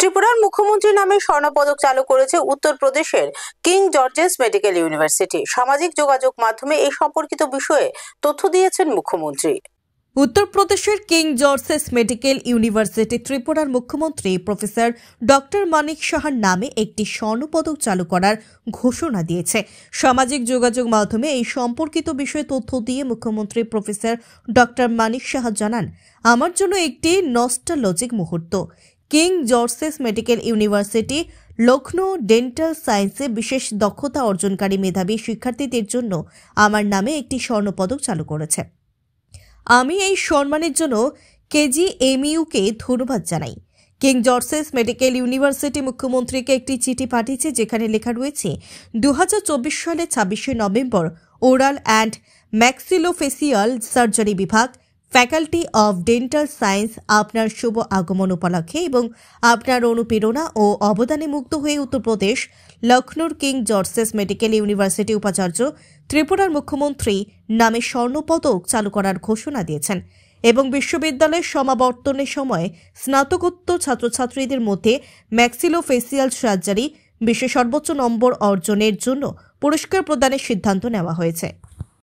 ত্রিপুরার মুখ্যমন্ত্রীর নামে স্বর্ণপদক চালু করেছে উত্তরপ্রদেশের কিং জর্জেস মেডিকেল ইউনিভার্সিটি। সামাজিক যোগাযোগ মাধ্যমে এই সম্পর্কিত বিষয়ে তথ্য দিয়েছেন মুখ্যমন্ত্রী। উত্তরপ্রদেশের কিং জর্জেস মেডিকেল ইউনিভার্সিটি ত্রিপুরার মুখ্যমন্ত্রী প্রফেসর ডক্টর মানিক সাহার নামে একটি স্বর্ণপদক চালু করার ঘোষণা দিয়েছে। সামাজিক যোগাযোগ মাধ্যমে এই সম্পর্কিত বিষয়ে তথ্য দিয়ে মুখ্যমন্ত্রী প্রফেসর ডক্টর মানিক সাহা জানান, আমার জন্য একটি নস্টালজিক মুহূর্ত। King George's medical University Lucknow dental সায়েন্সে বিশেষ দক্ষতা অর্জনকারী মেধাবী শিক্ষার্থীদের জন্য আমার নামে একটি স্বর্ণপদক চালু করেছে। আমি এই সম্মানের জন্য কেজিএমইউকে ধন্যবাদ জানাই। কিং জর্জেস মেডিকেল ইউনিভার্সিটি মুখ্যমন্ত্রীকে একটি চিঠি পাঠিয়েছে, যেখানে লেখা রয়েছে 2024 সালের 26শে নভেম্বর ওরাল অ্যান্ড ম্যাক্সিলোফেসিয়াল সার্জারি বিভাগ, ফ্যাকাল্টি অফ ডেন্টাল সায়েন্স আপনার শুভ আগমন উপলক্ষে এবং আপনার অনুপ্রেরণা ও অবদানে মুগ্ধ হয়ে উত্তরপ্রদেশ লখনৌর কিং জর্জেস মেডিকেল ইউনিভার্সিটি উপাচার্য ত্রিপুরার মুখ্যমন্ত্রী নামে স্বর্ণপদক চালু করার ঘোষণা দিয়েছেন এবং বিশ্ববিদ্যালয়ের সমাবর্তনের সময় স্নাতকোত্তর ছাত্রছাত্রীদের মধ্যে ম্যাক্সিলোফেসিয়াল সার্জারি বিষয়ে সর্বোচ্চ নম্বর অর্জনের জন্য পুরস্কার প্রদানের সিদ্ধান্ত নেওয়া হয়েছে।